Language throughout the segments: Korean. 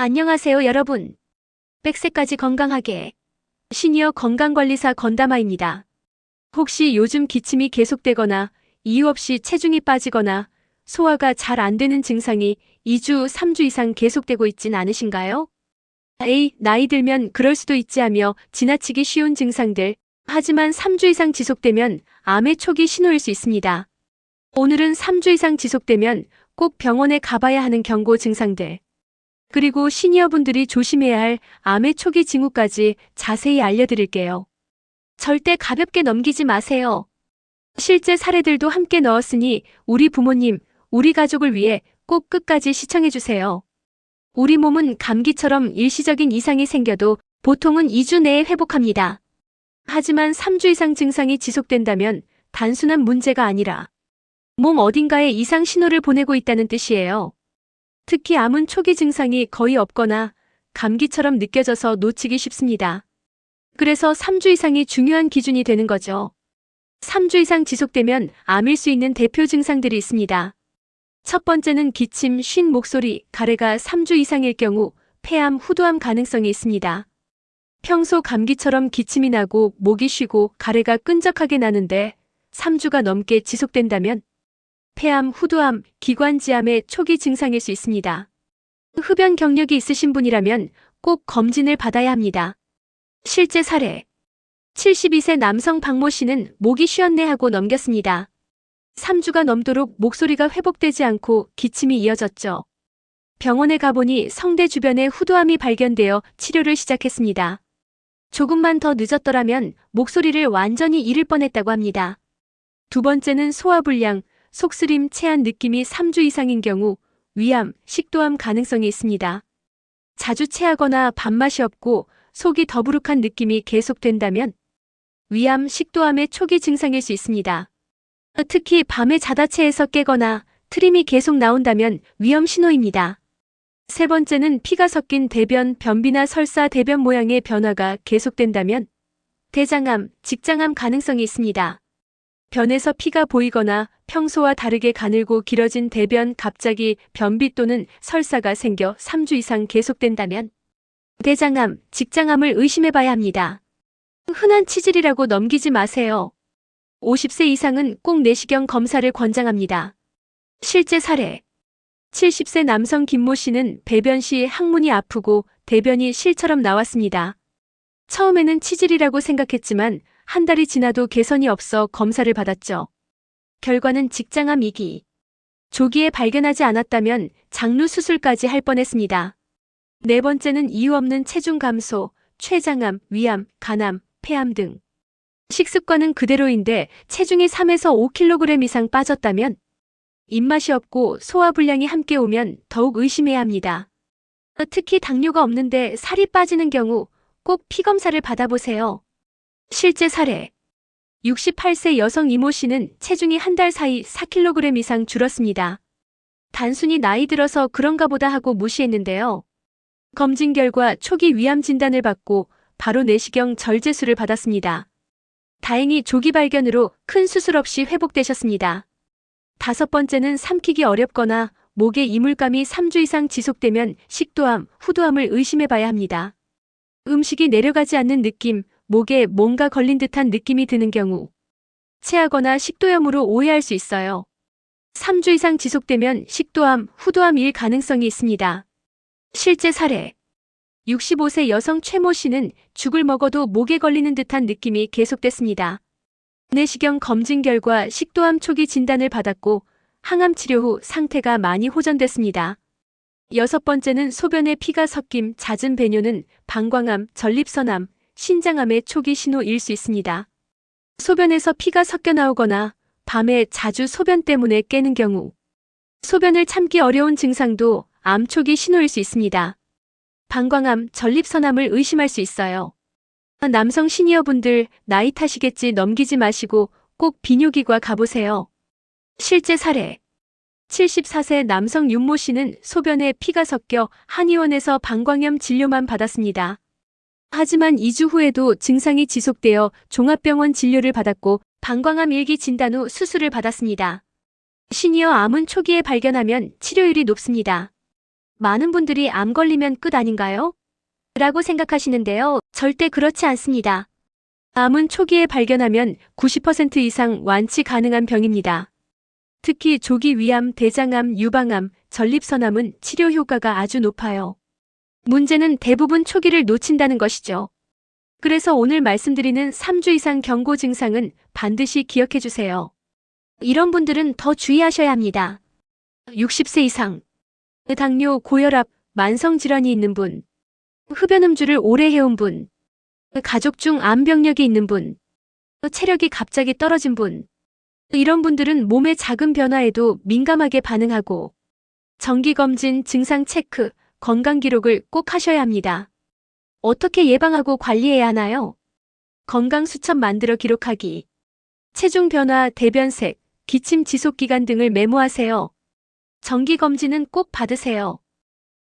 안녕하세요, 여러분. 100세까지 건강하게. 시니어 건강관리사 건다마입니다. 혹시 요즘 기침이 계속되거나 이유 없이 체중이 빠지거나 소화가 잘 안 되는 증상이 2주, 3주 이상 계속되고 있진 않으신가요? 나이 들면 그럴 수도 있지 하며 지나치기 쉬운 증상들. 하지만 3주 이상 지속되면 암의 초기 신호일 수 있습니다. 오늘은 3주 이상 지속되면 꼭 병원에 가봐야 하는 경고 증상들. 그리고 시니어분들이 조심해야 할 암의 초기 징후까지 자세히 알려드릴게요. 절대 가볍게 넘기지 마세요. 실제 사례들도 함께 넣었으니 우리 부모님, 우리 가족을 위해 꼭 끝까지 시청해주세요. 우리 몸은 감기처럼 일시적인 이상이 생겨도 보통은 2주 내에 회복합니다. 하지만 3주 이상 증상이 지속된다면 단순한 문제가 아니라 몸 어딘가에 이상 신호를 보내고 있다는 뜻이에요. 특히 암은 초기 증상이 거의 없거나 감기처럼 느껴져서 놓치기 쉽습니다. 그래서 3주 이상이 중요한 기준이 되는 거죠. 3주 이상 지속되면 암일 수 있는 대표 증상들이 있습니다. 첫 번째는 기침, 쉰 목소리, 가래가 3주 이상일 경우 폐암, 후두암 가능성이 있습니다. 평소 감기처럼 기침이 나고 목이 쉬고 가래가 끈적하게 나는데 3주가 넘게 지속된다면 폐암, 후두암, 기관지암의 초기 증상일 수 있습니다. 흡연 경력이 있으신 분이라면 꼭 검진을 받아야 합니다. 실제 사례. 72세 남성 박모 씨는 목이 쉬었네 하고 넘겼습니다. 3주가 넘도록 목소리가 회복되지 않고 기침이 이어졌죠. 병원에 가보니 성대 주변에 후두암이 발견되어 치료를 시작했습니다. 조금만 더 늦었더라면 목소리를 완전히 잃을 뻔했다고 합니다. 두 번째는 소화불량, 속쓰림, 체한 느낌이 3주 이상인 경우 위암, 식도암 가능성이 있습니다. 자주 체하거나 밥맛이 없고 속이 더부룩한 느낌이 계속된다면 위암, 식도암의 초기 증상일 수 있습니다. 특히 밤에 자다 체해서 깨거나 트림이 계속 나온다면 위험 신호입니다. 세 번째는 피가 섞인 대변, 변비나 설사, 대변 모양의 변화가 계속된다면 대장암, 직장암 가능성이 있습니다. 변에서 피가 보이거나 평소와 다르게 가늘고 길어진 대변, 갑자기 변비 또는 설사가 생겨 3주 이상 계속된다면 대장암, 직장암을 의심해봐야 합니다. 흔한 치질이라고 넘기지 마세요. 50세 이상은 꼭 내시경 검사를 권장합니다. 실제 사례. 70세 남성 김모 씨는 배변 시 항문이 아프고 대변이 실처럼 나왔습니다. 처음에는 치질이라고 생각했지만 한 달이 지나도 개선이 없어 검사를 받았죠. 결과는 직장암 2기. 조기에 발견하지 않았다면 장루 수술까지 할 뻔했습니다. 네 번째는 이유 없는 체중 감소, 췌장암, 위암, 간암, 폐암 등. 식습관은 그대로인데 체중이 3에서 5kg 이상 빠졌다면 입맛이 없고 소화불량이 함께 오면 더욱 의심해야 합니다. 특히 당뇨가 없는데 살이 빠지는 경우 꼭 피검사를 받아보세요. 실제 사례. 68세 여성 이모 씨는 체중이 한 달 사이 4kg 이상 줄었습니다. 단순히 나이 들어서 그런가 보다 하고 무시했는데요. 검진 결과 초기 위암 진단을 받고 바로 내시경 절제술을 받았습니다. 다행히 조기 발견으로 큰 수술 없이 회복되셨습니다. 다섯 번째는 삼키기 어렵거나 목에 이물감이 3주 이상 지속되면 식도암, 후두암을 의심해봐야 합니다. 음식이 내려가지 않는 느낌, 목에 뭔가 걸린 듯한 느낌이 드는 경우 체하거나 식도염으로 오해할 수 있어요. 3주 이상 지속되면 식도암, 후두암일 가능성이 있습니다. 실제 사례. 65세 여성 최모 씨는 죽을 먹어도 목에 걸리는 듯한 느낌이 계속됐습니다. 내시경 검진 결과 식도암 초기 진단을 받았고 항암 치료 후 상태가 많이 호전됐습니다. 여섯 번째는 소변에 피가 섞임, 잦은 배뇨는 방광암, 전립선암, 신장암의 초기 신호일 수 있습니다. 소변에서 피가 섞여 나오거나 밤에 자주 소변 때문에 깨는 경우 소변을 참기 어려운 증상도 암 초기 신호일 수 있습니다. 방광암, 전립선암을 의심할 수 있어요. 남성 시니어분들 나이 탓이겠지 넘기지 마시고 꼭 비뇨기과 가보세요. 실제 사례. 74세 남성 윤모 씨는 소변에 피가 섞여 한의원에서 방광염 진료만 받았습니다. 하지만 2주 후에도 증상이 지속되어 종합병원 진료를 받았고 방광암 1기 진단 후 수술을 받았습니다. 시니어 암은 초기에 발견하면 치료율이 높습니다. 많은 분들이 암 걸리면 끝 아닌가요? 라고 생각하시는데요. 절대 그렇지 않습니다. 암은 초기에 발견하면 90% 이상 완치 가능한 병입니다. 특히 조기 위암, 대장암, 유방암, 전립선암은 치료 효과가 아주 높아요. 문제는 대부분 초기를 놓친다는 것이죠. 그래서 오늘 말씀드리는 3주 이상 경고 증상은 반드시 기억해 주세요. 이런 분들은 더 주의하셔야 합니다. 60세 이상, 당뇨, 고혈압, 만성질환이 있는 분, 흡연음주를 오래 해온 분, 가족 중 암병력이 있는 분, 체력이 갑자기 떨어진 분, 이런 분들은 몸의 작은 변화에도 민감하게 반응하고 정기검진, 증상 체크, 건강 기록을 꼭 하셔야 합니다. 어떻게 예방하고 관리해야 하나요? 건강 수첩 만들어 기록하기. 체중 변화, 대변색, 기침 지속 기간 등을 메모하세요. 정기검진은 꼭 받으세요.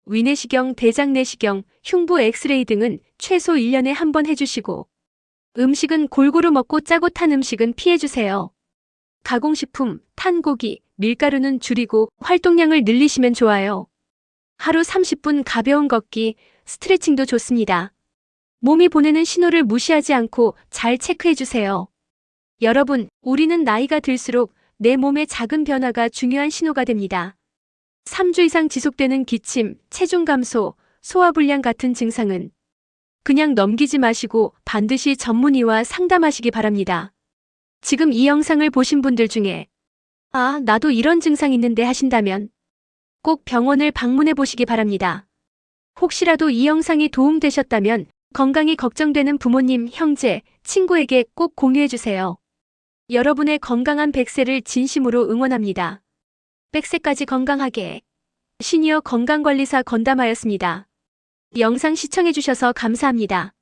위내시경, 대장내시경, 흉부 엑스레이 등은 최소 1년에 한 번 해주시고 음식은 골고루 먹고 짜고 탄 음식은 피해주세요. 가공식품, 탄 고기, 밀가루는 줄이고 활동량을 늘리시면 좋아요. 하루 30분 가벼운 걷기, 스트레칭도 좋습니다. 몸이 보내는 신호를 무시하지 않고 잘 체크해주세요. 여러분, 우리는 나이가 들수록 내 몸의 작은 변화가 중요한 신호가 됩니다. 3주 이상 지속되는 기침, 체중 감소, 소화불량 같은 증상은 그냥 넘기지 마시고 반드시 전문의와 상담하시기 바랍니다. 지금 이 영상을 보신 분들 중에 나도 이런 증상 있는데 하신다면 꼭 병원을 방문해 보시기 바랍니다. 혹시라도 이 영상이 도움되셨다면 건강이 걱정되는 부모님, 형제, 친구에게 꼭 공유해 주세요. 여러분의 건강한 100세를 진심으로 응원합니다. 100세까지 건강하게. 시니어 건강관리사 건담하였습니다. 영상 시청해 주셔서 감사합니다.